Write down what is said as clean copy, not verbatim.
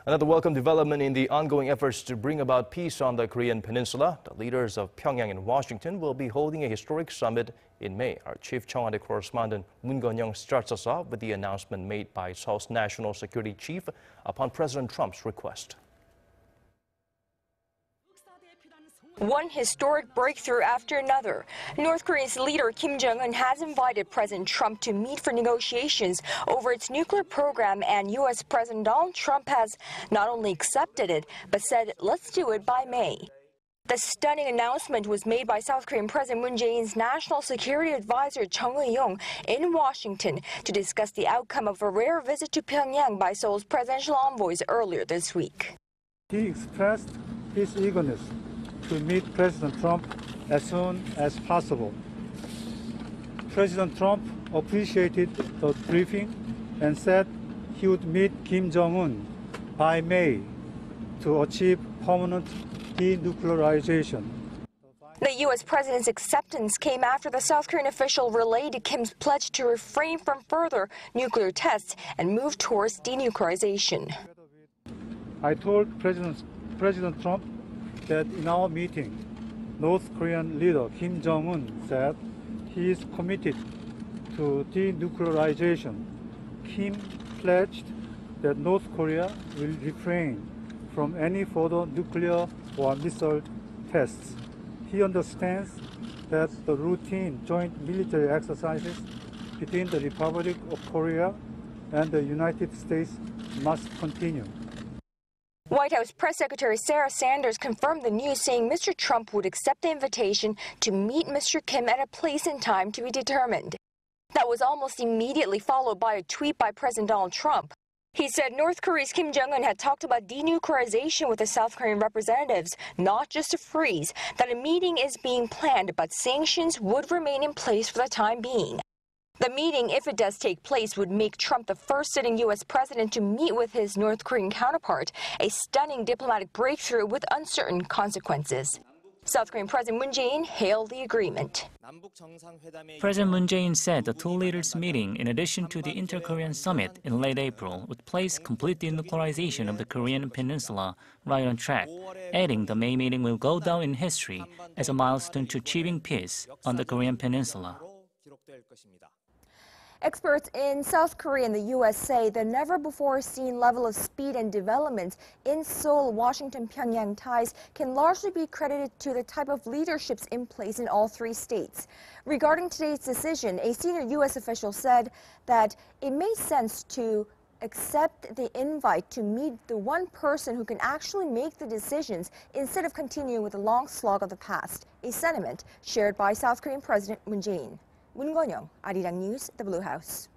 Another welcome development in the ongoing efforts to bring about peace on the Korean peninsula. The leaders of Pyongyang and Washington will be holding a historic summit in May. Our chief Cheongwadae correspondent Moon Connyoung starts us off with the announcement made by Seoul's national security chief upon President Trump's request. One historic breakthrough after another. North Korea's leader Kim Jong-un has invited President Trump to meet for negotiations over its nuclear program, and U.S. President Donald Trump has not only accepted it, but said, let's do it by May. The stunning announcement was made by South Korean President Moon Jae-in's national security advisor Jong-un in Washington to discuss the outcome of a rare visit to Pyongyang by Seoul's presidential envoys earlier this week. He expressed his eagerness to meet President Trump as soon as possible. President Trump appreciated the briefing and said he would meet Kim Jong-un by May to achieve permanent denuclearization. The U.S. president's acceptance came after the South Korean official relayed Kim's pledge to refrain from further nuclear tests and move towards denuclearization. I told President Trump that in our meeting, North Korean leader Kim Jong-un said he is committed to denuclearization. Kim pledged that North Korea will refrain from any further nuclear or missile tests. He understands that the routine joint military exercises between the Republic of Korea and the United States must continue. White House Press Secretary Sarah Sanders confirmed the news, saying Mr. Trump would accept the invitation to meet Mr. Kim at a place and time to be determined. That was almost immediately followed by a tweet by President Donald Trump. He said North Korea's Kim Jong-un had talked about denuclearization with the South Korean representatives, not just a freeze, that a meeting is being planned, but sanctions would remain in place for the time being. The meeting, if it does take place, would make Trump the first sitting U.S. president to meet with his North Korean counterpart, a stunning diplomatic breakthrough with uncertain consequences. South Korean President Moon Jae-in hailed the agreement. President Moon Jae-in said the two leaders' meeting, in addition to the Inter-Korean Summit in late April, would place complete denuclearization of the Korean peninsula right on track, adding the May meeting will go down in history as a milestone to achieving peace on the Korean peninsula. Experts in South Korea and the U.S. say the never-before-seen level of speed and development in Seoul, Washington-Pyongyang ties can largely be credited to the type of leaderships in place in all three states. Regarding today's decision, a senior U.S. official said that it made sense to accept the invite to meet the one person who can actually make the decisions instead of continuing with the long slog of the past, a sentiment shared by South Korean President Moon Jae-in. Moon Connyoung, Arirang News, The Blue House.